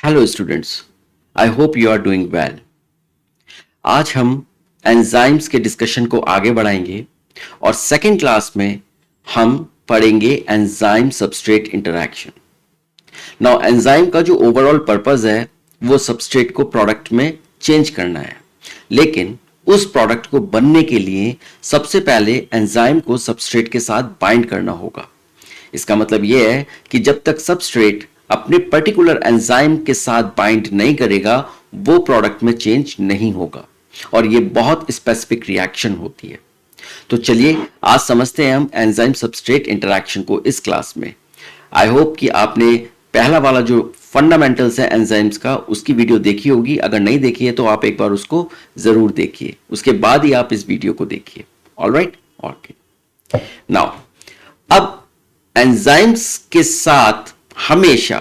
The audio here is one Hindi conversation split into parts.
Hello students, I hope you are doing well. आज हम एंजाइम्स के डिस्कशन को आगे बढ़ाएंगे और सेकेंड क्लास में हम पढ़ेंगे enzyme substrate interaction. Now enzyme का जो ओवरऑल पर्पस है वो सबस्ट्रेट को प्रोडक्ट में चेंज करना है, लेकिन उस प्रोडक्ट को बनने के लिए सबसे पहले एंजाइम को सबस्ट्रेट के साथ बाइंड करना होगा। इसका मतलब यह है कि जब तक सबस्ट्रेट अपने पर्टिकुलर एंजाइम के साथ बाइंड नहीं करेगा वो प्रोडक्ट में चेंज नहीं होगा और ये बहुत स्पेसिफिक रिएक्शन होती है। तो चलिए आज समझते हैं हम एंजाइम सबस्ट्रेट इंटरैक्शन को इस क्लास में। आई होप कि आपने पहला वाला जो फंडामेंटल्स है एंजाइम्स का उसकी वीडियो देखी होगी। अगर नहीं देखी है तो आप एक बार उसको जरूर देखिए, उसके बाद ही आप इस वीडियो को देखिए। Alright, okay. नाउ अब एंजाइम्स के साथ हमेशा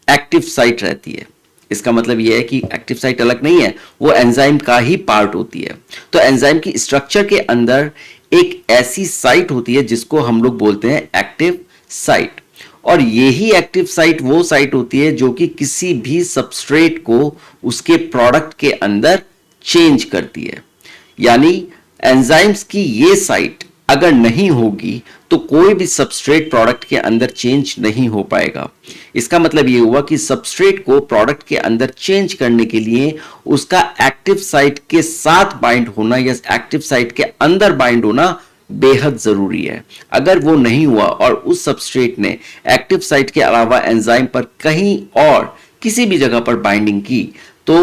एक्टिव साइट रहती है। इसका मतलब यह है कि एक्टिव साइट अलग नहीं है, वो एंजाइम का ही पार्ट होती है। तो एंजाइम की स्ट्रक्चर के अंदर एक ऐसी साइट होती है जिसको हम लोग बोलते हैं एक्टिव साइट, और यही एक्टिव साइट वो साइट होती है जो कि किसी भी सबस्ट्रेट को उसके प्रोडक्ट के अंदर चेंज करती है। यानी एंजाइम्स की ये साइट अगर नहीं होगी तो कोई भी सबस्ट्रेट प्रोडक्ट के अंदर चेंज नहीं हो पाएगा। इसका मतलब यह हुआ कि सबस्ट्रेट को प्रोडक्ट के अंदर चेंज करने के लिए उसका एक्टिव साइट के साथ बाइंड होना या एक्टिव साइट के अंदर बाइंड होना बेहद जरूरी है। अगर वो नहीं हुआ और उस सबस्ट्रेट ने एक्टिव साइट के अलावा एंजाइम पर कहीं और किसी भी जगह पर बाइंडिंग की तो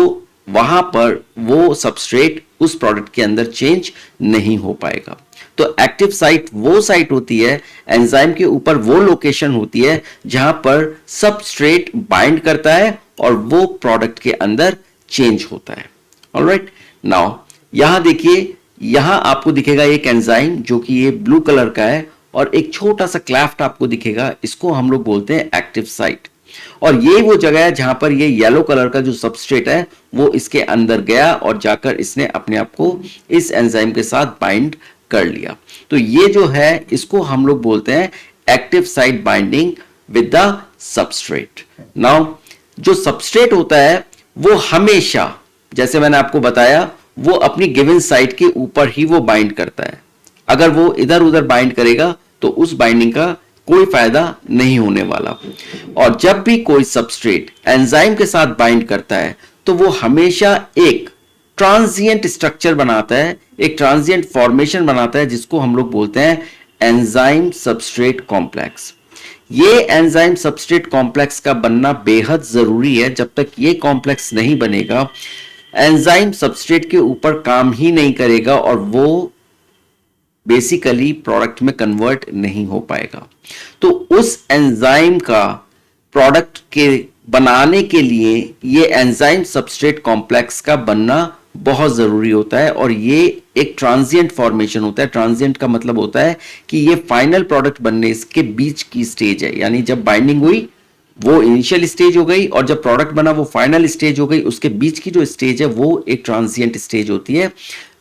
वहां पर वो सबस्ट्रेट उस प्रोडक्ट के अंदर चेंज नहीं हो पाएगा। तो एक्टिव साइट वो साइट होती है, एंजाइम के ऊपर वो लोकेशन होती है जहां पर सबस्ट्रेट बाइंड करता है और वो प्रोडक्ट के अंदर चेंज होता है। ऑलराइट, नाउ यहां देखिए, यहां आपको दिखेगा एक एंजाइम जो कि ये ब्लू कलर का है और एक छोटा सा क्लेफ्ट आपको दिखेगा, इसको हम लोग बोलते हैं एक्टिव साइट। और ये वो जगह है जहां पर ये येलो कलर का जो सबस्ट्रेट है वो इसके अंदर गया और जाकर इसने अपने आप को इस एंजाइम के साथ बाइंड कर लिया। तो ये जो है इसको हम लोग बोलते हैं active site binding with the substrate. Now जो सबस्ट्रेट होता है वो हमेशा, जैसे मैंने आपको बताया, वो अपनी गिवन साइट के ऊपर ही वो बाइंड करता है। अगर वो इधर उधर बाइंड करेगा तो उस बाइंडिंग का कोई फायदा नहीं होने वाला। और जब भी कोई सबस्ट्रेट एंजाइम के साथ बाइंड करता है तो वो हमेशा एक ट्रांजिएंट स्ट्रक्चर बनाता है, एक ट्रांजिएंट फॉर्मेशन बनाता है जिसको हम लोग बोलते हैं एंजाइम सबस्ट्रेट कॉम्प्लेक्स। ये एंजाइम सबस्ट्रेट कॉम्प्लेक्स का बनना बेहद जरूरी है। जब तक ये कॉम्प्लेक्स नहीं बनेगा एंजाइम सबस्ट्रेट के ऊपर काम ही नहीं करेगा और वो बेसिकली प्रोडक्ट में कन्वर्ट नहीं हो पाएगा। तो उस एंजाइम का प्रोडक्ट के बनाने के लिए ये एंजाइम सबस्ट्रेट कॉम्प्लेक्स का बनना बहुत जरूरी होता है और ये एक ट्रांजिएंट फॉर्मेशन होता है। ट्रांजिएंट का मतलब होता है कि ये फाइनल प्रोडक्ट बनने इसके बीच की स्टेज है। यानी जब बाइंडिंग हुई वो इनिशियल स्टेज हो गई और जब प्रोडक्ट बना वो फाइनल स्टेज हो गई। उसके बीच की जो स्टेज है वो एक ट्रांजिएंट स्टेज होती है,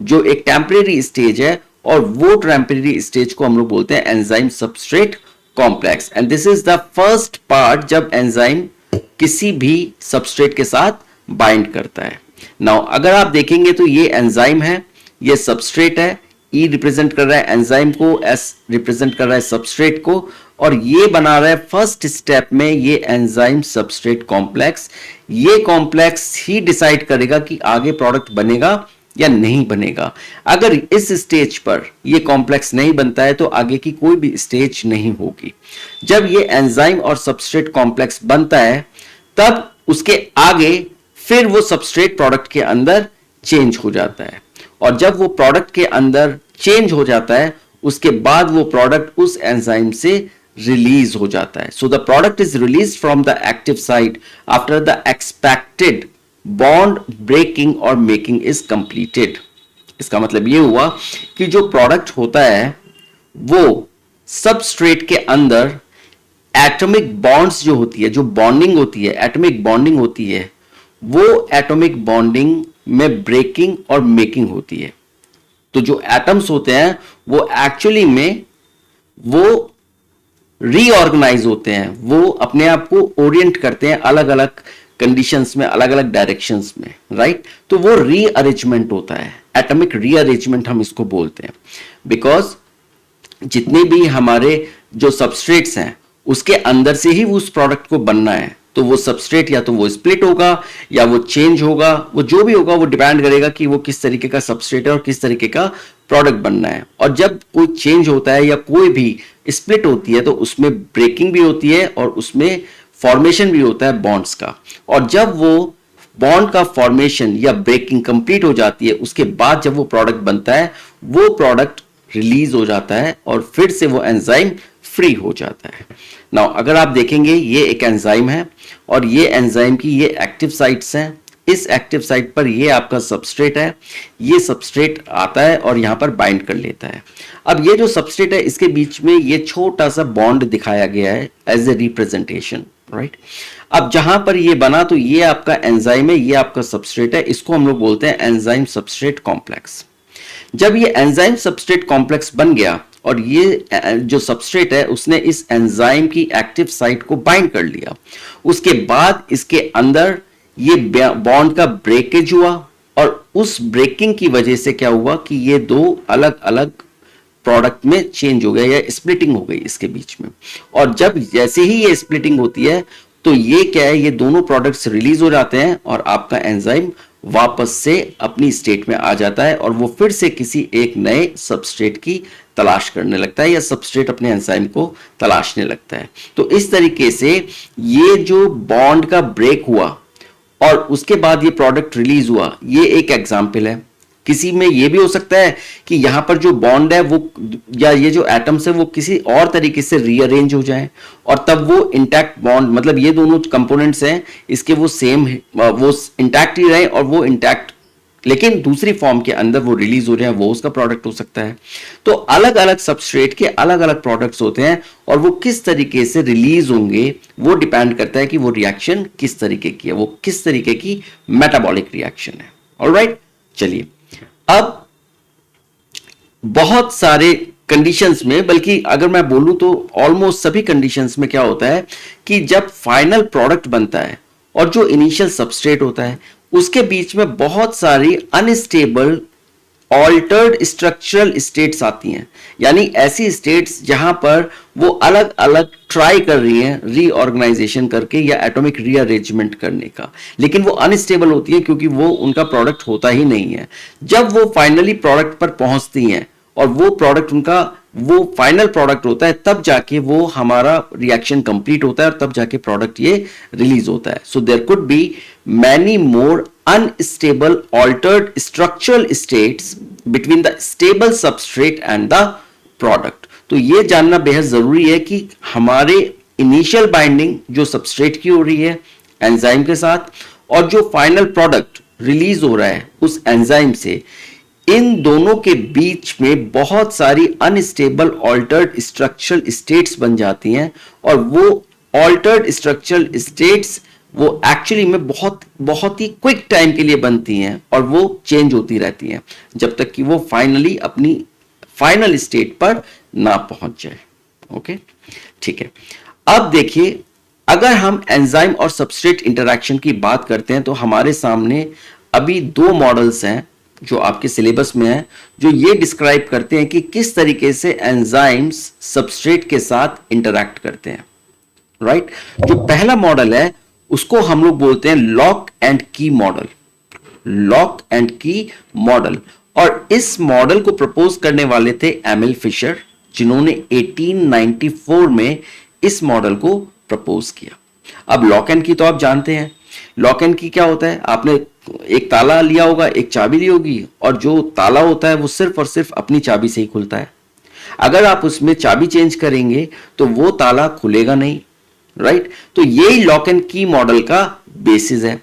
जो एक टेम्परेरी स्टेज है, और वो टेम्परेरी स्टेज को हम लोग बोलते हैं enzyme substrate complex. And this is the first part जब एंजाइम किसी भी सबस्ट्रेट के साथ बाइंड करता है। नाउ अगर आप देखेंगे तो ये एंजाइम है, ये सबस्ट्रेट है। ई रिप्रेजेंट कर रहा है एंजाइम को, एस रिप्रेजेंट कर रहा है सबस्ट्रेट को, और ये बना रहा है फर्स्ट स्टेप में ये एंजाइम सबस्ट्रेट कॉम्प्लेक्स। ये कॉम्प्लेक्स ही डिसाइड करेगा कि आगे प्रोडक्ट बनेगा या नहीं बनेगा। अगर इस स्टेज पर ये कॉम्प्लेक्स नहीं बनता है तो आगे की कोई भी स्टेज नहीं होगी। जब ये एंजाइम और सबस्ट्रेट कॉम्प्लेक्स बनता है तब उसके आगे फिर वो सबस्ट्रेट प्रोडक्ट के अंदर चेंज हो जाता है, और जब वो प्रोडक्ट के अंदर चेंज हो जाता है उसके बाद वो प्रोडक्ट उस एंजाइम से रिलीज हो जाता है। So the product is release from the active site after the expected bond breaking और मेकिंग इज कंप्लीटेड। इसका मतलब यह हुआ कि जो प्रोडक्ट होता है वो सबस्ट्रेट के अंदर एटॉमिक बॉन्ड्स जो होती है, जो बॉन्डिंग होती है, एटॉमिक बॉन्डिंग होती है, वो एटॉमिक बॉन्डिंग में ब्रेकिंग और मेकिंग होती है। तो जो एटम्स होते हैं वो एक्चुअली में वो रीऑर्गेनाइज होते हैं, वो अपने आप को ओरिएंट करते हैं, अलग अलग कंडीशंस में, अलग अलग डायरेक्शंस में, राइट? तो वो रीअरेंजमेंट होता है, एटॉमिक रीअरेंजमेंट हम इसको बोलते हैं। बिकॉज जितने भी हमारे जो सबस्ट्रेट्स हैं उसके अंदर से ही उस प्रोडक्ट को बनना है, तो वो सबस्ट्रेट या तो वो स्प्लिट होगा या वो चेंज होगा, वो जो भी होगा वो डिपेंड करेगा कि वो किस तरीके का सबस्ट्रेट है और किस तरीके का प्रोडक्ट बनना है। और जब कोई चेंज होता है या कोई भी स्प्लिट होती है तो उसमें ब्रेकिंग भी होती है और उसमें फॉर्मेशन भी होता है बॉन्ड्स का। और जब वो बॉन्ड का फॉर्मेशन या ब्रेकिंग कंप्लीट हो जाती है, उसके बाद जब वो प्रोडक्ट बनता है, वो प्रोडक्ट रिलीज हो जाता है और फिर से वो एंजाइम फ्री हो जाता है। नाउ अगर आप देखेंगे ये एक एंजाइम है और ये एंजाइम की ये एक्टिव साइट्स हैं। इस एक्टिव साइट पर ये आपका सबस्ट्रेट है, ये सबस्ट्रेट आता है और यहां पर बाइंड कर लेता है। अब ये जो सबस्ट्रेट है इसके बीच में ये छोटा सा बॉन्ड दिखाया गया है एज ए रिप्रेजेंटेशन, राइट? अब जहां पर ये बना तो ये आपका एंजाइम है, ये आपका सबस्ट्रेट है, इसको हम लोग बोलते हैं एंजाइम सबस्ट्रेट कॉम्प्लेक्स। जब ये एंजाइम सबस्ट्रेट कॉम्प्लेक्स बन गया और ये जो सबस्ट्रेट है उसने इस एंजाइम की एक्टिव साइट को बाइंड कर लिया, उसके बाद इसके अंदर ये बॉन्ड का ब्रेकेज हुआ और उस ब्रेकिंग की वजह से क्या हुआ कि ये दो अलग अलग प्रोडक्ट में चेंज हो गया या स्प्लिटिंग हो गई इसके बीच में। और जब जैसे ही ये स्प्लिटिंग होती है तो ये क्या है, ये दोनों प्रोडक्ट्स रिलीज हो जाते हैं और आपका एंजाइम वापस से अपनी स्टेट में आ जाता है और वो फिर से किसी एक नए सबस्ट्रेट की तलाश करने लगता है या सबस्ट्रेट अपने एंजाइम को तलाशने लगता है। तो इस तरीके से ये जो बॉन्ड का ब्रेक हुआ और उसके बाद ये प्रोडक्ट रिलीज हुआ, ये एक एग्जाम्पल है। किसी में ये भी हो सकता है कि यहां पर जो बॉन्ड है वो या ये जो एटम्स है वो किसी और तरीके से रीअरेंज हो जाए और तब वो इंटैक्ट बॉन्ड, मतलब ये दोनों कंपोनेंट्स हैं इसके वो सेम, वो इंटैक्ट ही रहे और वो इंटैक्ट लेकिन दूसरी फॉर्म के अंदर वो रिलीज हो जाए, वो उसका प्रोडक्ट हो सकता है। तो अलग अलग सबस्ट्रेट के अलग अलग प्रोडक्ट्स होते हैं और वो किस तरीके से रिलीज होंगे वो डिपेंड करता है कि वो रिएक्शन किस तरीके की है, वो किस तरीके की मेटाबॉलिक रिएक्शन है। ऑलराइट, चलिए अब बहुत सारे कंडीशंस में, बल्कि अगर मैं बोलूं तो ऑलमोस्ट सभी कंडीशंस में क्या होता है कि जब फाइनल प्रोडक्ट बनता है और जो इनिशियल सबस्ट्रेट होता है उसके बीच में बहुत सारी अनस्टेबल ऑल्टर्ड स्ट्रक्चरल स्टेट्स आती हैं, यानी ऐसी स्टेट्स जहां पर वो अलग अलग ट्राई कर रही हैं रीऑर्गेनाइजेशन करके या एटॉमिक रीअरेंजमेंट करने का, लेकिन वो अनस्टेबल होती है क्योंकि वो उनका प्रोडक्ट होता ही नहीं है। जब वो फाइनली प्रोडक्ट पर पहुंचती हैं और वो प्रोडक्ट उनका वो फाइनल प्रोडक्ट होता है, तब जाके वो हमारा रिएक्शन कंप्लीट होता है और तब जाके प्रोडक्ट ये रिलीज होता है। So there could be many more unstable altered structural states between the stable substrate and the product। तो ये जानना बेहद जरूरी है कि हमारे इनिशियल बाइंडिंग जो सबस्ट्रेट की हो रही है एंजाइम के साथ और जो फाइनल प्रोडक्ट रिलीज हो रहा है उस एंजाइम से, इन दोनों के बीच में बहुत सारी अनस्टेबल ऑल्टर्ड स्ट्रक्चरल स्टेट्स बन जाती हैं और वो ऑल्टर्ड स्ट्रक्चरल स्टेट्स वो एक्चुअली में बहुत ही क्विक टाइम के लिए बनती हैं और वो चेंज होती रहती हैं जब तक कि वो फाइनली अपनी फाइनल स्टेट पर ना पहुंच जाए। ओके, ठीक है। अब देखिए, अगर हम एंजाइम और सबस्ट्रेट इंटरैक्शन की बात करते हैं तो हमारे सामने अभी दो मॉडल्स हैं जो आपके सिलेबस में है, जो ये डिस्क्राइब करते हैं कि किस तरीके से एंजाइम्स सबस्ट्रेट के साथ इंटरैक्ट करते हैं, राइट? जो पहला मॉडल है उसको हम लोग बोलते हैं लॉक एंड की मॉडल, लॉक एंड की मॉडल। और इस मॉडल को प्रपोज करने वाले थे एमिल फिशर, जिन्होंने 1894 में इस मॉडल को प्रपोज किया। अब लॉक एंड की तो आप जानते हैं, लॉक एंड की क्या होता है, आपने एक ताला लिया होगा, एक चाबी ली होगी और जो ताला होता है वो सिर्फ और सिर्फ अपनी चाबी से ही खुलता है। अगर आप उसमें चाबी चेंज करेंगे तो वो ताला खुलेगा नहीं, राइट? तो यही लॉक एंड की मॉडल का बेसिस है।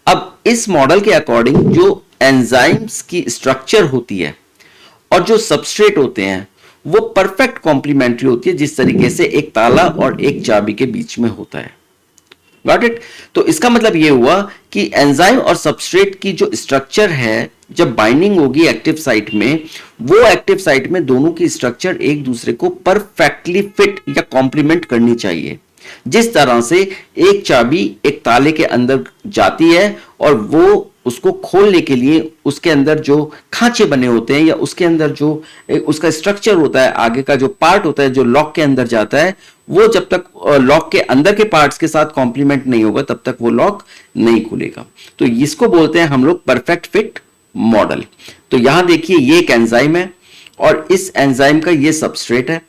अब इस मॉडल के अकॉर्डिंग जो एंजाइम्स की स्ट्रक्चर होती है और जो सबस्ट्रेट होते हैं वो परफेक्ट कॉम्प्लीमेंट्री होती है, जिस तरीके से एक ताला और एक चाबी के बीच में होता है। Got it? तो इसका मतलब यह हुआ कि एंजाइम और सबस्ट्रेट की जो स्ट्रक्चर है, जब बाइंडिंग होगी एक्टिव साइट में, वो एक्टिव साइट में दोनों की स्ट्रक्चर एक दूसरे को परफेक्टली फिट या कॉम्प्लीमेंट करनी चाहिए। जिस तरह से एक चाबी एक ताले के अंदर जाती है और वो उसको खोलने के लिए उसके अंदर जो खांचे बने होते हैं या उसके अंदर जो उसका स्ट्रक्चर होता है, आगे का जो पार्ट होता है जो लॉक के अंदर जाता है, वो जब तक लॉक के अंदर के पार्ट्स के साथ कॉम्प्लीमेंट नहीं होगा तब तक वो लॉक नहीं खुलेगा। तो इसको बोलते हैं हम लोग परफेक्ट फिट मॉडल। तो यहां देखिए ये एक एंजाइम है और इस एंजाइम का ये सबस्ट्रेट है।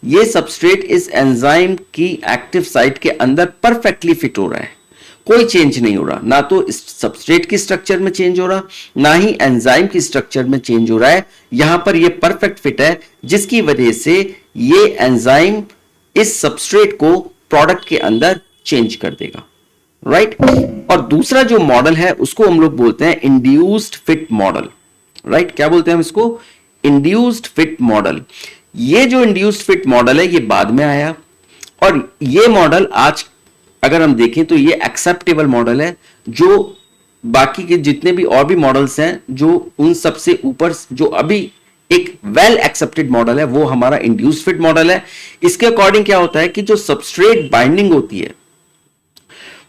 ये सबस्ट्रेट इस एंजाइम की एक्टिव साइट के अंदर परफेक्टली फिट हो रहा है, कोई चेंज नहीं हो रहा, ना तो इस सबस्ट्रेट की स्ट्रक्चर में चेंज हो रहा ना ही एंजाइम की स्ट्रक्चर में चेंज हो रहा है। यहां पर ये परफेक्ट फिट है जिसकी वजह से ये एंजाइम इस सबस्ट्रेट को प्रोडक्ट के अंदर चेंज कर देगा, राइट। और दूसरा जो मॉडल है उसको हम लोग बोलते हैं इंड्यूस्ड फिट मॉडल, राइट। क्या बोलते हैं हम इसको? Induced fit model. ये जो इंड्यूस्ड फिट मॉडल है ये बाद में आया और ये मॉडल आज अगर हम देखें तो ये एक्सेप्टेबल मॉडल है, जो बाकी के जितने भी और भी मॉडल्स हैं जो उन सबसे ऊपर जो अभी एक वेल एक्सेप्टेड मॉडल है वो हमारा इंड्यूस्ड फिट मॉडल है। इसके अकॉर्डिंग क्या होता है कि जो सबस्ट्रेट बाइंडिंग होती है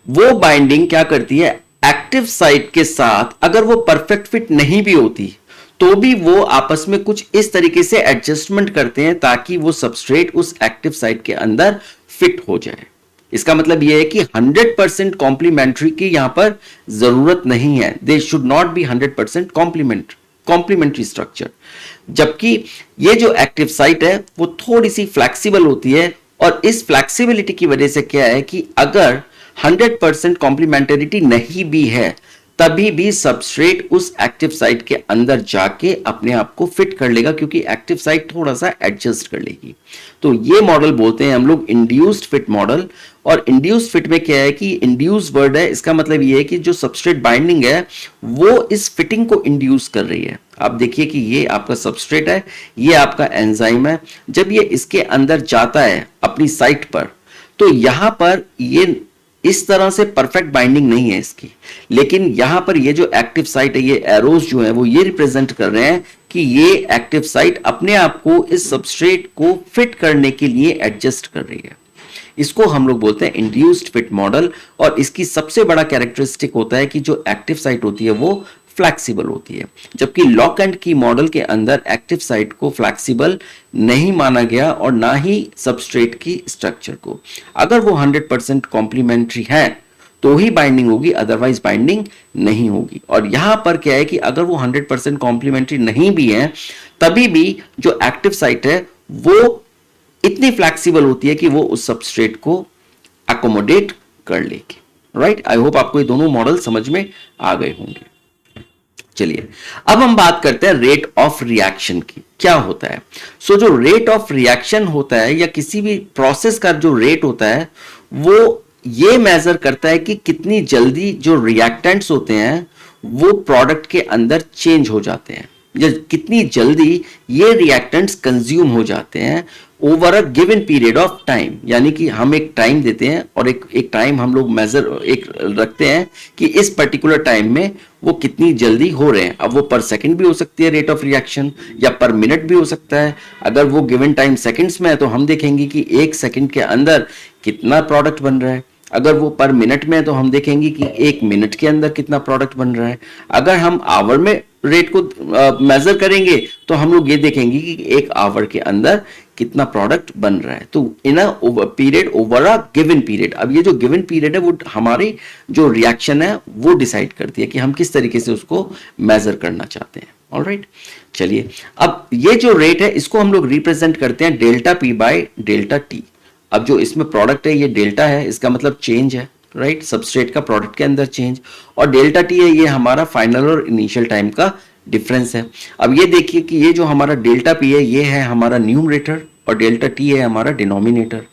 वो बाइंडिंग क्या करती है, एक्टिव साइट के साथ अगर वो परफेक्ट फिट नहीं भी होती तो भी वो आपस में कुछ इस तरीके से एडजस्टमेंट करते हैं ताकि वो सबस्ट्रेट उस एक्टिव साइट के अंदर फिट हो जाए। इसका मतलब यह है कि 100% कॉम्प्लीमेंट्री की यहां पर जरूरत नहीं है। They should not be 100% complementary structure. जबकि ये जो एक्टिव साइट है वो थोड़ी सी फ्लैक्सिबल होती है और इस फ्लैक्सिबिलिटी की वजह से क्या है कि अगर 100% कॉम्प्लीमेंटरिटी नहीं भी है तभी भी सबस्ट्रेट उस एक्टिव साइट के अंदर जाके अपने आप को फिट कर लेगा क्योंकि एक्टिव साइट थोड़ा सा एडजस्ट कर लेगी। तो ये मॉडल बोलते हैं हम लोग इंड्यूस्ड फिट मॉडल। और इंड्यूस्ड फिट में क्या है कि इंड्यूस वर्ड है, इसका मतलब ये है कि जो सबस्ट्रेट बाइंडिंग है वो इस फिटिंग को इंड्यूस कर रही है। आप देखिए कि ये आपका सबस्ट्रेट है, ये आपका एंजाइम है। जब ये इसके अंदर जाता है अपनी साइट पर तो यहां पर ये इस तरह से परफेक्ट बाइंडिंग नहीं है इसकी, लेकिन यहां पर ये जो एक्टिव साइट है, ये एरोज जो है वो ये रिप्रेजेंट कर रहे हैं कि ये एक्टिव साइट अपने आप को इस सबस्ट्रेट को फिट करने के लिए एडजस्ट कर रही है। इसको हम लोग बोलते हैं इंड्यूस्ड फिट मॉडल। और इसकी सबसे बड़ा कैरेक्टरिस्टिक होता है कि जो एक्टिव साइट होती है वो फ्लैक्सिबल होती है, जबकि लॉक एंड की मॉडल के अंदर एक्टिव साइट को फ्लैक्सिबल नहीं माना गया और ना ही सबस्ट्रेट की स्ट्रक्चर को। अगर वो 100% कॉम्प्लीमेंट्री है तो ही बाइंडिंग होगी, अदरवाइज बाइंडिंग नहीं होगी। और यहां पर क्या है कि अगर वो 100% कॉम्प्लीमेंट्री नहीं भी है तभी भी जो एक्टिव साइट है वो इतनी फ्लैक्सिबल होती है कि वो उस सबस्ट्रेट को अकोमोडेट कर लेगी, राइट। आई होप आपको ये दोनों मॉडल समझ में आ गए होंगे। चलिए अब हम बात करते हैं रेट ऑफ रिएक्शन की। क्या होता है? जो रेट ऑफ रिएक्शन होता है या किसी भी प्रोसेस का जो रेट होता है वो ये मेजर करता है कि कितनी जल्दी जो रिएक्टेंट्स होते हैं वो प्रोडक्ट के अंदर चेंज हो जाते हैं या कितनी जल्दी ये रिएक्टेंट्स कंज्यूम हो जाते हैं over a given period of time. यानी कि हम एक टाइम देते हैं और एक टाइम हम लोग मेजर एक रखते हैं कि इस पर्टिकुलर टाइम में वो कितनी जल्दी हो रहे हैं। अब वो पर सेकंड भी हो सकती है रेट ऑफ रिएक्शन या पर मिनट भी हो सकता है। अगर वो गिवन टाइम सेकंड्स में है तो हम देखेंगे कि एक सेकंड के अंदर कितना प्रोडक्ट बन रहा है। अगर वो पर मिनट में है तो हम देखेंगे कि एक मिनट के अंदर कितना प्रोडक्ट बन रहा है। अगर हम आवर में रेट को मेजर करेंगे तो हम लोग ये देखेंगे कि एक आवर के अंदर कितना प्रोडक्ट बन रहा है। तो in a period over a given period. अब ये जो गिवन पीरियड है वो हमारी जो रिएक्शन है वो डिसाइड करती है कि हम किस तरीके से उसको मेजर करना चाहते हैं। ऑलराइट, चलिए अब ये जो रेट है इसको हम लोग रिप्रेजेंट करते हैं delta P by delta T. अब जो इसमें प्रोडक्ट है ये डेल्टा है, इसका मतलब चेंज है, राइट, सबस्ट्रेट का प्रोडक्ट के अंदर चेंज। और डेल्टा टी है ये हमारा फाइनल और इनिशियल टाइम का डिफरेंस है। अब ये देखिए कि ये जो हमारा डेल्टा पी है ये है हमारा न्यूमरेटर और डेल्टा टी है हमारा डिनोमिनेटर।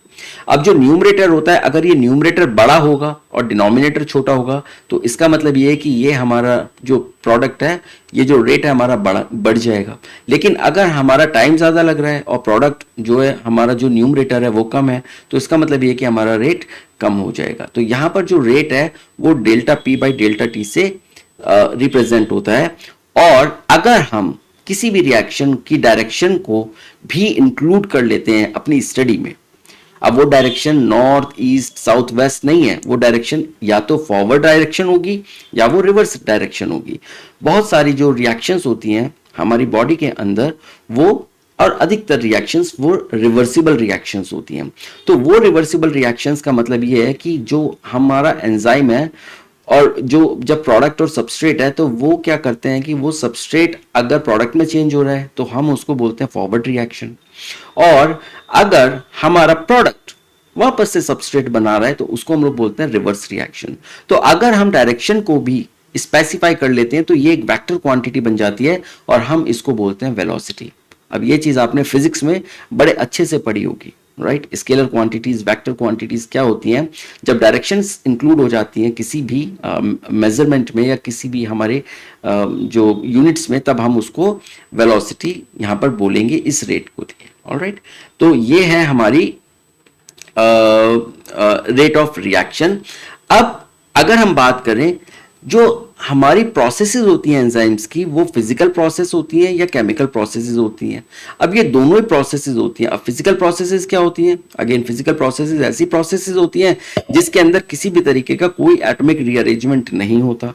अब जो न्यूमरेटर होता है अगर ये न्यूमरेटर बड़ा होगा और डिनोमिनेटर छोटा होगा तो इसका मतलब ये है कि ये हमारा जो प्रोडक्ट है ये जो रेट है हमारा बढ़ जाएगा। लेकिन अगर हमारा टाइम ज़्यादा लग रहा है और प्रोडक्ट जो है हमारा जो न्यूमरेटर है वो कम है तो इसका मतलब ये है कि हमारा रेट कम हो जाएगा। तो यहाँ पर जो रेट है वो delta P by delta T से रिप्रेजेंट होता है। और अगर हम किसी भी रिएक्शन की डायरेक्शन को भी इंक्लूड कर लेते हैं अपनी स्टडी में, अब वो direction north east south west नहीं है, वो डायरेक्शन या तो फॉरवर्ड डायरेक्शन होगी या वो रिवर्स डायरेक्शन होगी। बहुत सारी जो रिएक्शंस होती हैं हमारी बॉडी के अंदर वो, और अधिकतर रिएक्शंस वो रिवर्सिबल रिएक्शंस होती हैं। तो वो रिवर्सिबल रिएक्शंस का मतलब ये है कि जो हमारा एंजाइम है और जो जब प्रोडक्ट और सबस्ट्रेट है तो वो क्या करते हैं कि वो सबस्ट्रेट अगर प्रोडक्ट में चेंज हो रहा है तो हम उसको बोलते हैं फॉरवर्ड रिएक्शन, और अगर हमारा प्रोडक्ट वापस से सबस्ट्रेट बना रहा है तो उसको हम लोग बोलते हैं रिवर्स रिएक्शन। तो अगर हम डायरेक्शन को भी स्पेसिफाई कर लेते हैं तो ये एक वेक्टर क्वांटिटी बन जाती है और हम इसको बोलते हैं वेलोसिटी। अब ये चीज आपने फिजिक्स में बड़े अच्छे से पढ़ी होगी, right. Scalar quantities, vector quantities क्या होती हैं, जब डायरेक्शंस इंक्लूड हो जाती हैं किसी भी मेजरमेंट में या किसी भी हमारे जो यूनिट्स में, तब हम उसको वेलोसिटी यहां पर बोलेंगे इस रेट को लिए। ऑलराइट, तो ये है हमारी रेट ऑफ रिएक्शन। अब अगर हम बात करें जो हमारी प्रोसेसेस होती हैं एंजाइम्स की, वो फिजिकल प्रोसेस होती है या केमिकल प्रोसेसेस होती हैं। अब ये दोनों ही प्रोसेसेस होती हैं। अब फिजिकल प्रोसेसेस क्या होती हैं, अगेन फिजिकल प्रोसेसेस ऐसी प्रोसेसेस होती हैं जिसके अंदर किसी भी तरीके का कोई एटॉमिक रीअरेंजमेंट नहीं होता,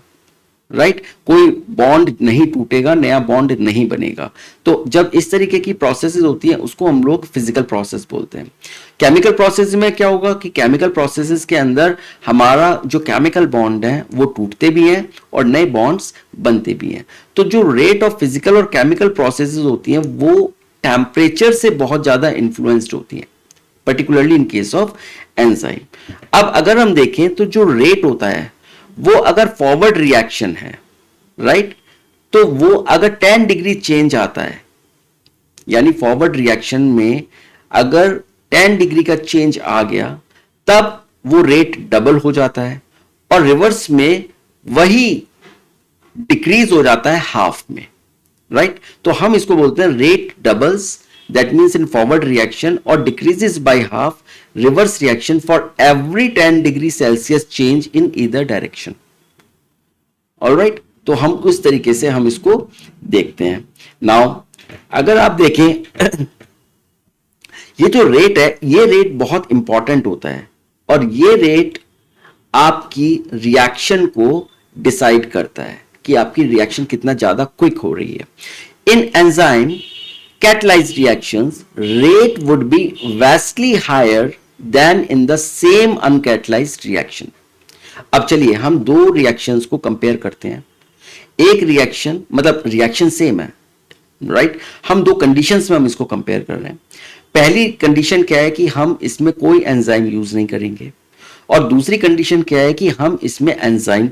राइट, कोई बॉन्ड नहीं टूटेगा, नया बॉन्ड नहीं बनेगा। तो जब इस तरीके की प्रोसेसेस होती हैं उसको हम लोग फिजिकल प्रोसेस बोलते हैं। केमिकल प्रोसेस में क्या होगा कि केमिकल प्रोसेसेस के अंदर हमारा जो केमिकल बॉन्ड है वो टूटते भी हैं और नए बॉन्ड्स बनते भी हैं। तो जो रेट ऑफ फिजिकल और केमिकल प्रोसेसेस होती हैं वो टेम्परेचर से बहुत ज्यादा इन्फ्लुएंस्ड होती हैं, particularly in case of enzyme. अब अगर हम देखें तो जो रेट होता है वो अगर फॉरवर्ड रिएक्शन है, राइट, तो वो अगर 10 डिग्री चेंज आता है, यानी फॉरवर्ड रिएक्शन में अगर 10 डिग्री का चेंज आ गया तब वो रेट डबल हो जाता है, और रिवर्स में वही डिक्रीज हो जाता है हाफ में, राइट। तो हम इसको बोलते हैं rate doubles, that means in forward reaction, और decreases by half reverse reaction for every 10 degree Celsius change in either direction. Alright, तो हम उस तरीके से हम इसको देखते हैं। नाउ अगर आप देखें ये जो रेट है, ये रेट बहुत इंपॉर्टेंट होता है और ये रेट आपकी रिएक्शन को डिसाइड करता है कि आपकी रिएक्शन कितना ज्यादा क्विक हो रही है। इन enzyme catalyzed reactions, rate would be vastly higher than in the same uncatalyzed reaction. अब चलिए हम दो रिएक्शंस को कंपेयर करते हैं। एक रिएक्शन मतलब रिएक्शन सेम है, राइट, हम दो कंडीशंस में हम इसको कंपेयर कर रहे हैं। पहली कंडीशन क्या है कि हम इसमें कोई एंजाइम यूज नहीं करेंगे, और दूसरी कंडीशन क्या है कि हम इसमें एंजाइम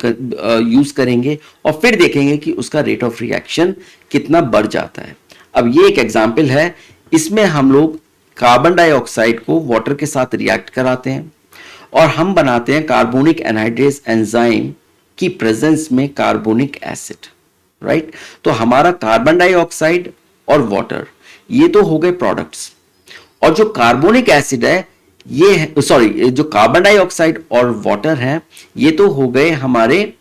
यूज करेंगे और फिर देखेंगे कि उसका रेट ऑफ रिएक्शन कितना बढ़ जाता है। अब ये एक एग्जाम्पल है, इसमें हम लोग कार्बन डाइऑक्साइड को वाटर के साथ रिएक्ट कराते हैं और हम बनाते हैं कार्बोनिक एनहाइड्रेस एंजाइम की प्रेजेंस में कार्बोनिक एसिड, राइट। तो हमारा कार्बन डाइऑक्साइड और वाटर ये तो हो गए प्रोडक्ट्स, और जो कार्बोनिक एसिड है ये जो कार्बन डाइऑक्साइड और वाटर है ये तो हो गए हमारे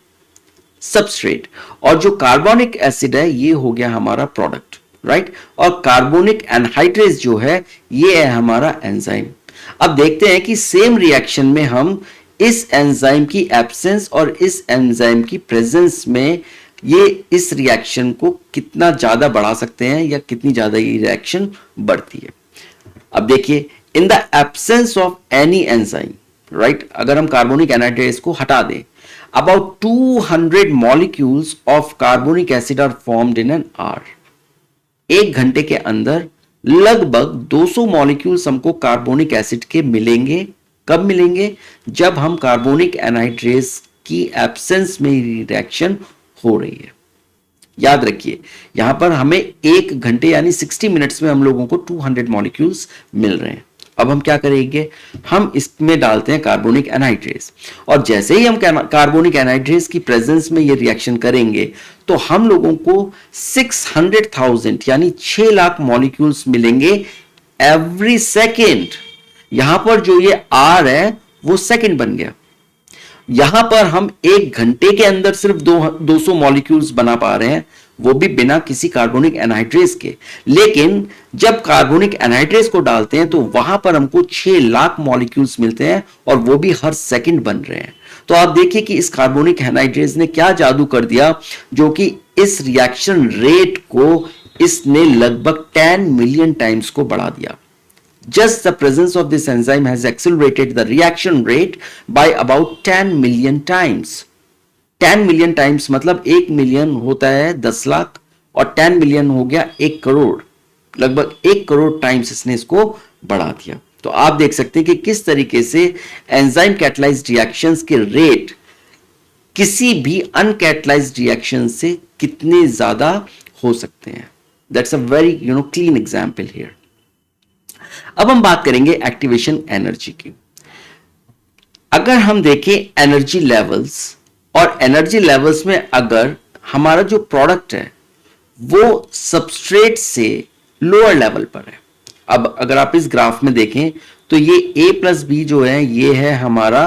सबस्ट्रेट, और जो कार्बोनिक एसिड है ये हो गया हमारा प्रोडक्ट, राइट। और कार्बोनिक एनहाइड्रेस जो है ये है हमारा एंजाइम। अब देखते हैं कि सेम रिएक्शन में हम इस एंजाइम की एब्सेंस और इस एंजाइम की प्रेजेंस में ये इस रिएक्शन को कितना ज्यादा बढ़ा सकते हैं या कितनी ज्यादा ये रिएक्शन बढ़ती है। अब देखिए, in the absence of any enzyme, right, अगर हम कार्बोनिक एनहाइड्रेस को हटा दें, about 200 molecules of carbonic acid are formed in an hour. एक घंटे के अंदर लगभग 200 मॉलिक्यूल्स हमको कार्बोनिक एसिड के मिलेंगे। कब मिलेंगे? जब हम कार्बोनिक एनहाइड्रेस की एब्सेंस में रिएक्शन हो रही है। याद रखिए, यहां पर हमें एक घंटे यानी 60 मिनट्स में हम लोगों को 200 मॉलिक्यूल्स मिल रहे हैं। अब हम क्या करेंगे, हम इसमें डालते हैं कार्बोनिक एनहाइड्रेस, और जैसे ही हम कार्बोनिक एनहाइड्रेस की प्रेजेंस में ये रिएक्शन करेंगे तो हम लोगों को 600,000 यानी 6 लाख मॉलिक्यूल्स मिलेंगे एवरी सेकेंड। यहां पर जो ये आर है वो सेकेंड बन गया। यहां पर हम एक घंटे के अंदर सिर्फ 200 मॉलिक्यूल्स बना पा रहे हैं, वो भी बिना किसी कार्बोनिक एनहाइड्रेस के। लेकिन जब कार्बोनिक एनहाइड्रेस को डालते हैं तो वहां पर हमको 6 लाख मॉलिक्यूल्स मिलते हैं और वो भी हर सेकंड बन रहे हैं। तो आप देखिए कि इस कार्बोनिक एनहाइड्रेस ने क्या जादू कर दिया, जो कि इस रिएक्शन रेट को इसने लगभग 10 मिलियन टाइम्स को बढ़ा दिया। Just the presence of this enzyme has accelerated the reaction rate by about 10 million times. 10 million times मतलब 1 मिलियन होता है 10 लाख और 10 मिलियन हो गया 1 करोड़। लगभग 1 करोड़ टाइम्स इसने इसको बढ़ा दिया। तो आप देख सकते हैं कि किस तरीके से एंजाइम कैटलाइज्ड रिएक्शंस के रेट किसी भी अनकैटलाइज्ड रिएक्शन से कितने ज्यादा हो सकते हैं। That's a very clean example here. अब हम बात करेंगे एक्टिवेशन एनर्जी की। अगर हम देखें एनर्जी लेवल्स, और एनर्जी लेवल्स में अगर हमारा जो प्रोडक्ट है वो सबस्ट्रेट से लोअर लेवल पर है। अब अगर आप इस ग्राफ में देखें तो ये A प्लस बी जो है ये है हमारा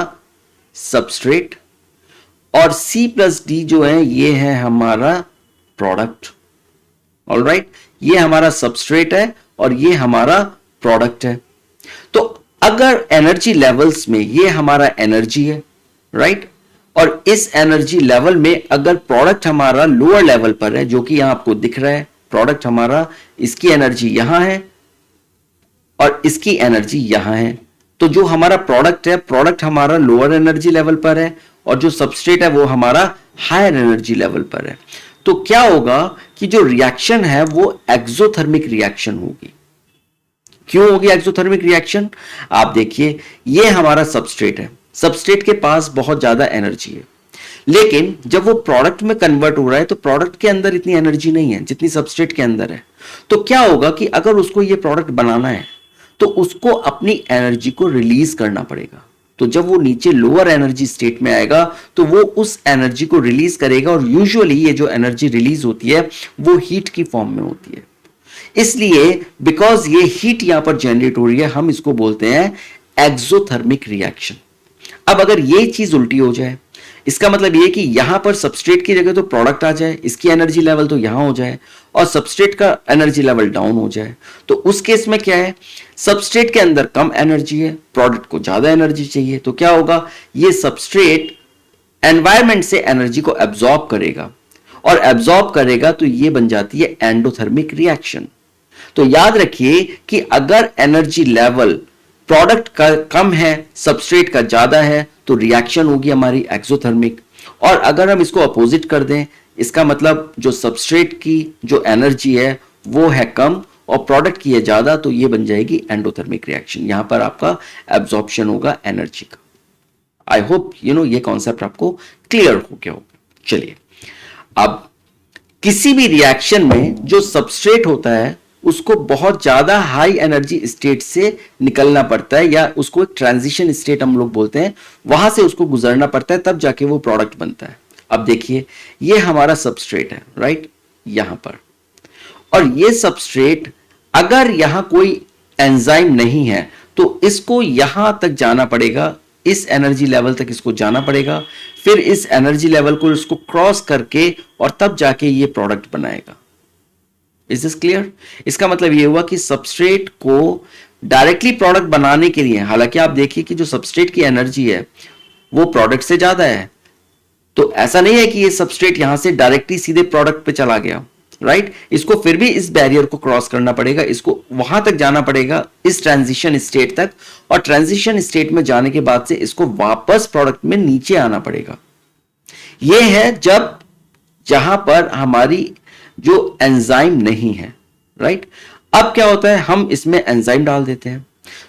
सबस्ट्रेट, और C प्लस डी जो है ये है हमारा प्रोडक्ट। ऑलराइट, ये हमारा सबस्ट्रेट है और ये हमारा प्रोडक्ट है। तो अगर एनर्जी लेवल्स में ये हमारा एनर्जी है, राइट, और इस एनर्जी लेवल में अगर प्रोडक्ट हमारा लोअर लेवल पर है, जो कि यहां आपको दिख रहा है, प्रोडक्ट हमारा, इसकी एनर्जी यहां है और इसकी एनर्जी यहां है। तो जो हमारा प्रोडक्ट है, प्रोडक्ट हमारा लोअर एनर्जी लेवल पर है और जो सबस्ट्रेट है वो हमारा हायर एनर्जी लेवल पर है। तो क्या होगा कि जो रिएक्शन है वो एक्सोथर्मिक रिएक्शन होगी। क्यों होगी एक्सोथर्मिक रिएक्शन? आप देखिए, ये हमारा सबस्ट्रेट है, सबस्ट्रेट के पास बहुत ज्यादा एनर्जी है, लेकिन जब वो प्रोडक्ट में कन्वर्ट हो रहा है तो प्रोडक्ट के अंदर इतनी एनर्जी नहीं है जितनी सबस्ट्रेट के अंदर है। तो क्या होगा कि अगर उसको ये प्रोडक्ट बनाना है तो उसको अपनी एनर्जी को रिलीज करना पड़ेगा। तो जब वो नीचे लोअर एनर्जी स्टेट में आएगा तो वो उस एनर्जी को रिलीज करेगा, और यूजुअली ये जो एनर्जी रिलीज होती है वो हीट की फॉर्म में होती है। इसलिए बिकॉज ये हीट यहां पर जनरेट हो रही है, हम इसको बोलते हैं एक्सोथर्मिक रिएक्शन। अब अगर ये चीज उल्टी हो जाए, इसका मतलब ये कि यहां पर सबस्ट्रेट की जगह तो प्रोडक्ट आ जाए, इसकी एनर्जी लेवल तो यहां हो जाए और सबस्ट्रेट का एनर्जी लेवल डाउन हो जाए, तो उस केस में क्या है, सबस्ट्रेट के अंदर कम एनर्जी है, प्रोडक्ट को ज्यादा एनर्जी चाहिए। तो क्या होगा, ये सबस्ट्रेट एनवायरमेंट से एनर्जी को एब्जॉर्ब करेगा, और एब्जॉर्ब करेगा तो ये बन जाती है एंडोथर्मिक रिएक्शन। तो याद रखिए कि अगर एनर्जी लेवल प्रोडक्ट का कम है, सबस्ट्रेट का ज्यादा है, तो रिएक्शन होगी हमारी एक्सोथर्मिक। और अगर हम इसको अपोजिट कर दें, इसका मतलब जो सबस्ट्रेट की जो एनर्जी है वो है कम और प्रोडक्ट की है ज्यादा, तो ये बन जाएगी एंडोथर्मिक रिएक्शन। यहां पर आपका एब्जॉर्प्शन होगा एनर्जी का। आई होप ये कॉन्सेप्ट आपको क्लियर हो गया होगा। चलिए, अब किसी भी रिएक्शन में जो सबस्ट्रेट होता है उसको बहुत ज्यादा हाई एनर्जी स्टेट से निकलना पड़ता है, या उसको एक ट्रांजिशन स्टेट हम लोग बोलते हैं, वहां से उसको गुजरना पड़ता है, तब जाके वो प्रोडक्ट बनता है। अब देखिए, ये हमारा सबस्ट्रेट है, राइट, यहां पर, और ये सबस्ट्रेट अगर यहां कोई एंजाइम नहीं है तो इसको यहां तक जाना पड़ेगा, इस एनर्जी लेवल तक इसको जाना पड़ेगा, फिर इस एनर्जी लेवल को इसको क्रॉस करके और तब जाके ये प्रोडक्ट बनाएगा। Is this clear? इसका मतलब ये हुआ कि सबस्ट्रेट को डायरेक्टली प्रोडक्ट बनाने के लिए, हालांकि आप देखिए कि जो सबस्ट्रेट की एनर्जी है वो प्रोडक्ट से ज्यादा है, तो ऐसा नहीं है कि ये सबस्ट्रेट यहां से डायरेक्टली सीधे प्रोडक्ट पे चला गया, राइट, इसको फिर भी इस बैरियर को क्रॉस करना पड़ेगा, इसको वहां तक जाना पड़ेगा, इस ट्रांजिशन स्टेट तक, और ट्रांजिशन स्टेट में जाने के बाद से इसको वापस प्रोडक्ट में नीचे आना पड़ेगा। यह है जब जहां पर हमारी जो एंजाइम नहीं है, राइट। अब क्या होता है, हम इसमें एंजाइम डाल देते हैं,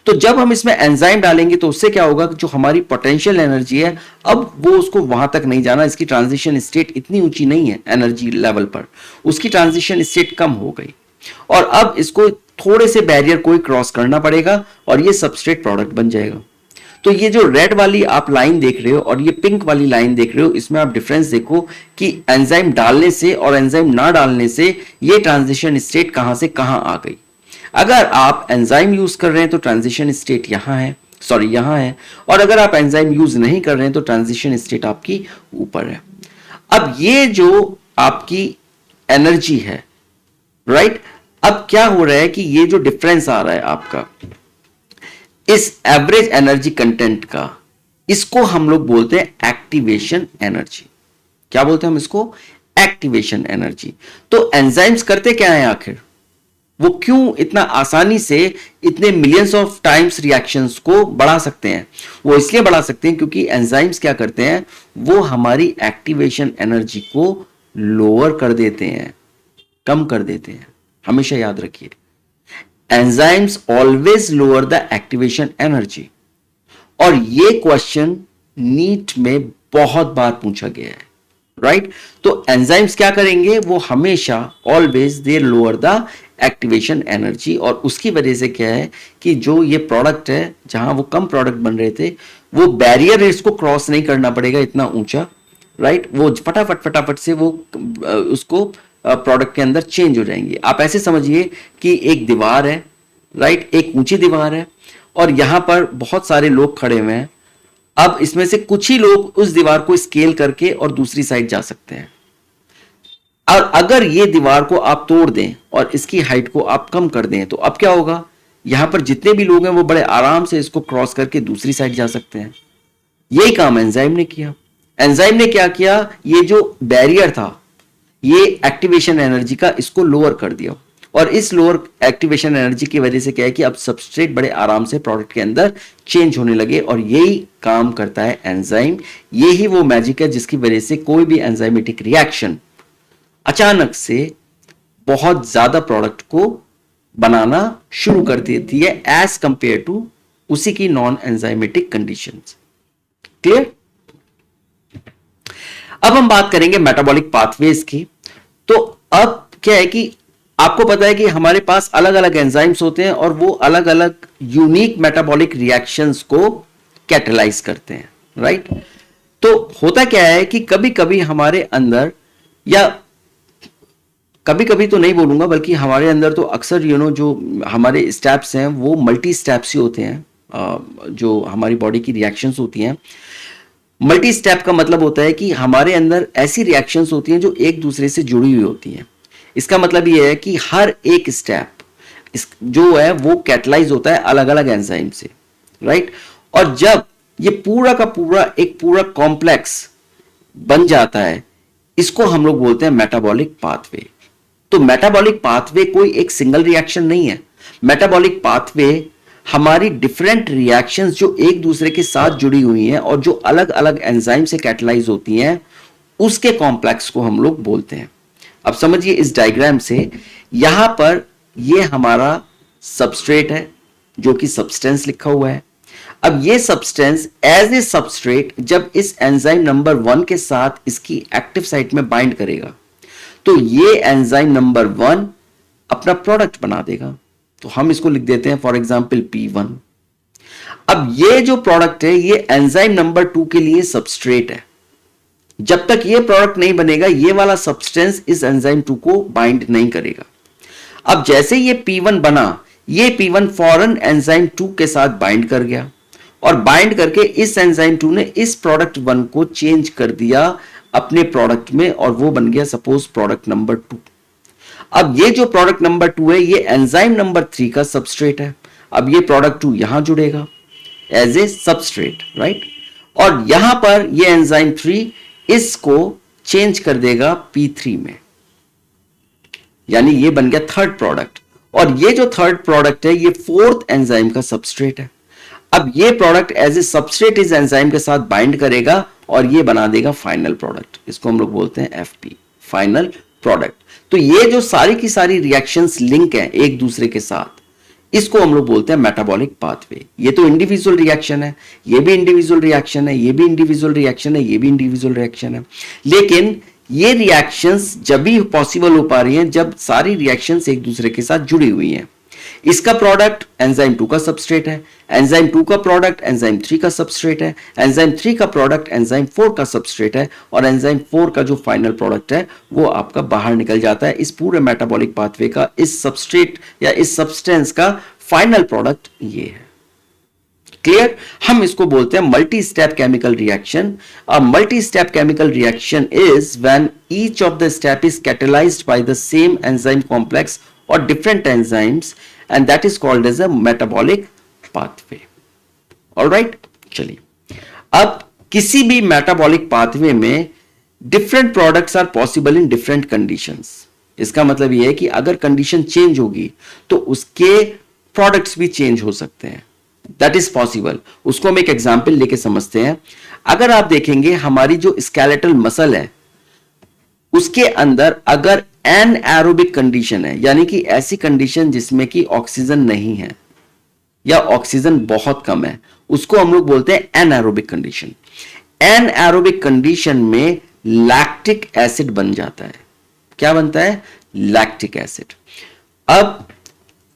तो जब हम इसमें एंजाइम डालेंगे तो उससे क्या होगा कि जो हमारी पोटेंशियल एनर्जी है, अब वो उसको वहां तक नहीं जाना, इसकी ट्रांजिशन स्टेट इतनी ऊंची नहीं है एनर्जी लेवल पर, उसकी ट्रांजिशन स्टेट कम हो गई, और अब इसको थोड़े से बैरियर को क्रॉस करना पड़ेगा और ये सबस्ट्रेट प्रोडक्ट बन जाएगा। तो ये जो रेड वाली आप लाइन देख रहे हो और ये पिंक वाली लाइन देख रहे हो, इसमें आप डिफरेंस देखो कि एंजाइम डालने से और एंजाइम ना डालने से ये ट्रांजिशन स्टेट कहां से कहां आ गई। अगर आप एंजाइम यूज कर रहे हैं तो ट्रांजिशन स्टेट यहां है, सॉरी यहां है, और अगर आप एंजाइम यूज नहीं कर रहे हैं तो ट्रांजिशन स्टेट आपकी ऊपर है। अब ये जो आपकी एनर्जी है, राइट। अब क्या हो रहा है कि ये जो डिफरेंस आ रहा है आपका इस एवरेज एनर्जी कंटेंट का, इसको हम लोग बोलते हैं एक्टिवेशन एनर्जी। क्या बोलते हैं हम इसको? Activation energy. तो एंजाइम्स करते क्या है आखिर? वो क्यों इतना आसानी से इतने मिलियंस ऑफ टाइम्स रिएक्शंस को बढ़ा सकते हैं? वो इसलिए बढ़ा सकते हैं क्योंकि एंजाइम्स क्या करते हैं, वो हमारी एक्टिवेशन एनर्जी को लोअर कर देते हैं, कम कर देते हैं। हमेशा याद रखिए, enzymes always lower the activation energy. और ये क्वेश्चन नीट में बहुत बार पूछा गया है, राइट। तो एंजाइम्स क्या करेंगे, वो हमेशा always they lower the activation energy. और उसकी वजह से क्या है कि जो ये प्रोडक्ट है, जहां वो कम प्रोडक्ट बन रहे थे, वो बैरियर इसको क्रॉस नहीं करना पड़ेगा इतना ऊंचा, राइट। वो फटाफट फटाफट से वो उसको प्रोडक्ट के अंदर चेंज हो जाएंगे। आप ऐसे समझिए कि एक दीवार है, राइट, एक ऊंची दीवार है और यहां पर बहुत सारे लोग खड़े हुए हैं। अब इसमें से कुछ ही लोग उस दीवार को स्केल करके और दूसरी साइड जा सकते हैं। और अगर ये दीवार को आप तोड़ दें और इसकी हाइट को आप कम कर दें, तो अब क्या होगा, यहां पर जितने भी लोग हैं वो बड़े आराम से इसको क्रॉस करके दूसरी साइड जा सकते हैं। यही काम एंजाइम ने किया। एंजाइम ने क्या किया, ये जो बैरियर था, ये एक्टिवेशन एनर्जी का, इसको लोअर कर दिया। और इस लोअर एक्टिवेशन एनर्जी की वजह से क्या है कि अब सबस्ट्रेट बड़े आराम से प्रोडक्ट के अंदर चेंज होने लगे। और यही काम करता है एंजाइम। यही वो मैजिक है जिसकी वजह से कोई भी एंजाइमेटिक रिएक्शन अचानक से बहुत ज्यादा प्रोडक्ट को बनाना शुरू कर देती है एज कंपेयर टू उसी की नॉन एंजाइमेटिक कंडीशंस। क्लियर? अब हम बात करेंगे मेटाबॉलिक पाथवेज की। तो अब क्या है कि आपको पता है कि हमारे पास अलग अलग एंजाइम्स होते हैं और वो अलग अलग यूनिक मेटाबॉलिक रिएक्शंस को कैटलाइज करते हैं, राइट। तो होता क्या है कि कभी कभी हमारे अंदर, या कभी कभी तो नहीं बोलूंगा बल्कि हमारे अंदर तो अक्सर जो हमारे स्टेप्स हैं वो मल्टी स्टेप्स ही होते हैं। जो हमारी बॉडी की रिएक्शंस होती हैं, मल्टी स्टेप का मतलब होता है कि हमारे अंदर ऐसी रिएक्शंस होती हैं जो एक दूसरे से जुड़ी हुई होती हैं। इसका मतलब ये है कि हर एक स्टेप जो है वो कैटलाइज होता है अलग अलग एंजाइम से, राइट। और जब ये पूरा का पूरा एक पूरा कॉम्प्लेक्स बन जाता है, इसको हम लोग बोलते हैं मेटाबॉलिक पाथवे। तो मेटाबॉलिक पाथवे कोई एक सिंगल रिएक्शन नहीं है। मेटाबॉलिक पाथवे हमारी डिफरेंट रिएक्शंस जो एक दूसरे के साथ जुड़ी हुई हैं और जो अलग अलग एंजाइम से कैटलाइज होती हैं, उसके कॉम्प्लेक्स को हम लोग बोलते हैं। अब समझिए इस डायग्राम से, यहां पर ये हमारा सबस्ट्रेट है जो कि सब्सटेंस लिखा हुआ है। अब ये सब्सटेंस एज ए सबस्ट्रेट जब इस एंजाइम नंबर 1 के साथ इसकी एक्टिव साइट में बाइंड करेगा, तो ये एंजाइम नंबर 1 अपना प्रोडक्ट बना देगा। तो हम इसको लिख देते हैं फॉर एग्जांपल P1। अब ये जो प्रोडक्ट है ये एंजाइम नंबर 2 के लिए सबस्ट्रेट है। जब तक ये प्रोडक्ट नहीं बनेगा, ये वाला सब्सटेंस इस एंजाइम 2 को बाइंड नहीं करेगा। अब जैसे ये P1 बना, ये P1 फौरन एंजाइम 2 के साथ बाइंड कर गया और बाइंड करके इस एंजाइम 2 ने इस प्रोडक्ट 1 को चेंज कर दिया अपने प्रोडक्ट में और वो बन गया सपोज प्रोडक्ट नंबर 2। अब ये जो प्रोडक्ट नंबर 2 है ये एंजाइम नंबर 3 का सबस्ट्रेट है। अब ये प्रोडक्ट 2 यहां जुड़ेगा एज ए सबस्ट्रेट, राइट। और यहां पर ये एंजाइम 3 इसको चेंज कर देगा P3 में, यानी ये बन गया थर्ड प्रोडक्ट। और ये जो थर्ड प्रोडक्ट है ये फोर्थ एंजाइम का सबस्ट्रेट है। अब ये प्रोडक्ट एज ए सबस्ट्रेट इस एंजाइम के साथ बाइंड करेगा और ये बना देगा फाइनल प्रोडक्ट। इसको हम लोग बोलते हैं FP, फाइनल प्रोडक्ट। तो ये जो सारी की सारी रिएक्शंस लिंक हैं एक दूसरे के साथ, इसको हम लोग बोलते हैं मेटाबॉलिक पाथवे। ये तो इंडिविजुअल रिएक्शन है, ये भी इंडिविजुअल रिएक्शन है, ये भी इंडिविजुअल रिएक्शन है, ये भी इंडिविजुअल रिएक्शन है। लेकिन ये रिएक्शंस जब भी पॉसिबल हो पा रही हैं जब सारी रिएक्शंस एक दूसरे के साथ जुड़ी हुई हैं। इसका प्रोडक्ट एंजाइम 2 का सबस्ट्रेट है, एंजाइम 2 का प्रोडक्ट एंजाइम 3 का सबस्ट्रेट है, एंजाइम 3 का प्रोडक्ट एंजाइम 4 का सबस्ट्रेट है और एंजाइम 4 का जो फाइनल प्रोडक्ट है वो आपका बाहर निकल जाता है। इस पूरे मेटाबॉलिक पाथवे का इस सबस्ट्रेट या इस सब्सटेंस का फाइनल प्रोडक्ट ये है। क्लियर? हम इसको बोलते हैं multi step chemical reaction. A multi step chemical reaction is when each of the step is catalysed by the same enzyme complex और different enzymes, and that is called as a metabolic pathway. Alright, चलिए. अब किसी भी मेटाबॉलिक पाथवे में different products are possible in different conditions. इसका मतलब यह है कि अगर कंडीशन चेंज होगी तो उसके प्रोडक्ट्स भी चेंज हो सकते हैं. That is possible. उसको हम एक एग्जांपल लेके समझते हैं. अगर आप देखेंगे हमारी जो स्केलेटल मसल है उसके अंदर अगर एनएरोबिक कंडीशन है, यानी कि ऐसी कंडीशन जिसमें कि ऑक्सीजन नहीं है या ऑक्सीजन बहुत कम है, उसको हम लोग बोलते हैं एनएरोबिक कंडीशन. एनएरोबिक कंडीशन में लैक्टिक एसिड बन जाता है. क्या बनता है? Lactic acid. अब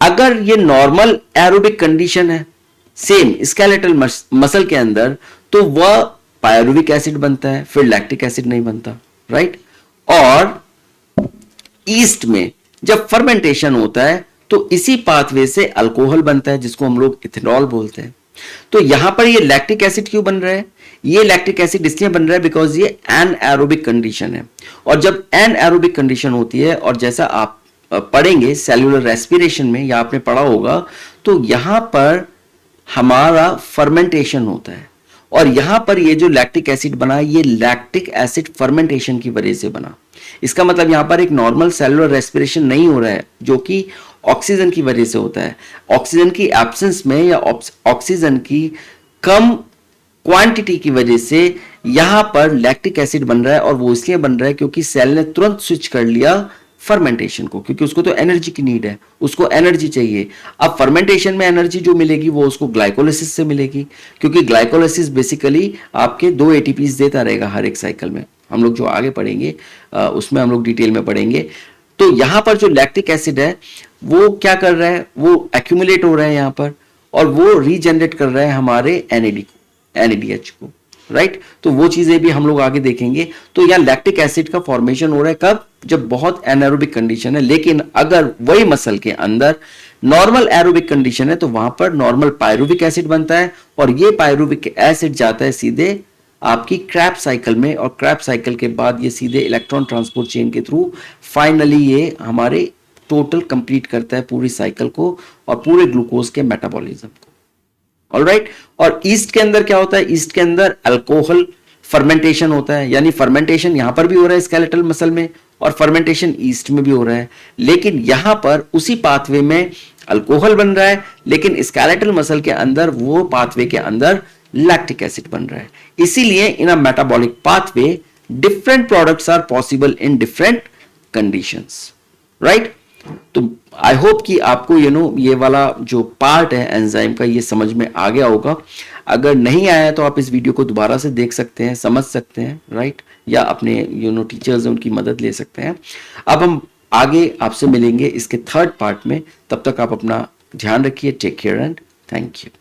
अगर ये नॉर्मल एरोबिक कंडीशन है सेम स्केलेटल मसल के अंदर, तो वह पायरुविक एसिड बनता है, फिर लैक्टिक एसिड नहीं बनता. राइट? और ईस्ट में जब फर्मेंटेशन होता है तो इसी पाथवे से अल्कोहल बनता है जिसको हम लोग इथेनॉल बोलते हैं. तो यहां पर ये लैक्टिक एसिड क्यों बन रहा है? ये लैक्टिक एसिड इसलिए बन रहा है बिकॉज ये एनएरोबिक कंडीशन है. और जब एनएरोबिक कंडीशन होती है, और जैसा आप पढ़ेंगे सेल्यूलर रेस्पिरेशन में या आपने पढ़ा होगा, तो यहां पर हमारा फर्मेंटेशन होता है. और यहां पर ये जो लैक्टिक एसिड बना, ये लैक्टिक एसिड फर्मेंटेशन की वजह से बना. इसका मतलब यहां पर एक नॉर्मल सेल्यूलर रेस्पिरेशन नहीं हो रहा है जो कि ऑक्सीजन की वजह से होता है. ऑक्सीजन की एब्सेंस में या ऑक्सीजन की कम क्वांटिटी की वजह से यहां पर लैक्टिक एसिड बन रहा है. और वो इसलिए बन रहा है क्योंकि सेल ने तुरंत स्विच कर लिया फर्मेंटेशन को, क्योंकि उसको तो एनर्जी की नीड है, उसको एनर्जी चाहिए. अब फर्मेंटेशन में एनर्जी जो मिलेगी वो उसको ग्लाइकोलिसिस से मिलेगी, क्योंकि ग्लाइकोलिसिस बेसिकली आपके 2 एटीपीज देता रहेगा हर एक साइकिल में. हम लोग जो आगे पढ़ेंगे उसमें हम लोग डिटेल में पढ़ेंगे. तो यहां पर जो लैक्टिक एसिड है वो क्या कर रहा है? वो एक्यूमुलेट हो रहा है यहां पर, और वो रीजनरेट कर रहा है हमारे NADH को. राइट? तो वो चीजें भी हम लोग आगे देखेंगे. तो यहां लैक्टिक एसिड का फॉर्मेशन हो रहा है कब? जब बहुत एनारोबिक कंडीशन है. लेकिन अगर वही मसल के अंदर नॉर्मल एरोबिक कंडीशन है तो वहां पर नॉर्मल पायरुविक एसिड बनता है, और ये पायरुविक एसिड जाता है सीधे आपकी क्रैब साइकिल में, और क्रैब साइकिल के बाद ये सीधे इलेक्ट्रॉन ट्रांसपोर्ट चेन के थ्रू फाइनली ये हमारे टोटल कंप्लीट करता है पूरी साइकिल को और पूरे ग्लूकोज के मेटाबॉलिज्म को. ऑलराइट? और ईस्ट के अंदर क्या होता है? ईस्ट के अंदर अल्कोहल फर्मेंटेशन होता है, यानी फर्मेंटेशन यहां पर भी हो रहा है स्केलेटल मसल में, और फर्मेंटेशन ईस्ट में भी हो रहा है. लेकिन यहां पर उसी पाथवे में अल्कोहल बन रहा है, लेकिन स्केलेटल मसल के अंदर वो पाथवे के अंदर लैक्टिक एसिड बन रहा है. इसीलिए in a metabolic pathway different products are possible in different conditions. Right? तो आई होप कि आपको ये वाला जो पार्ट है एंजाइम का ये समझ में आ गया होगा. अगर नहीं आया तो आप इस वीडियो को दोबारा से देख सकते हैं, समझ सकते हैं. राइट? या अपने टीचर्स हैं उनकी मदद ले सकते हैं. अब हम आगे आपसे मिलेंगे इसके थर्ड पार्ट में. तब तक आप अपना ध्यान रखिए. Take care and thank you.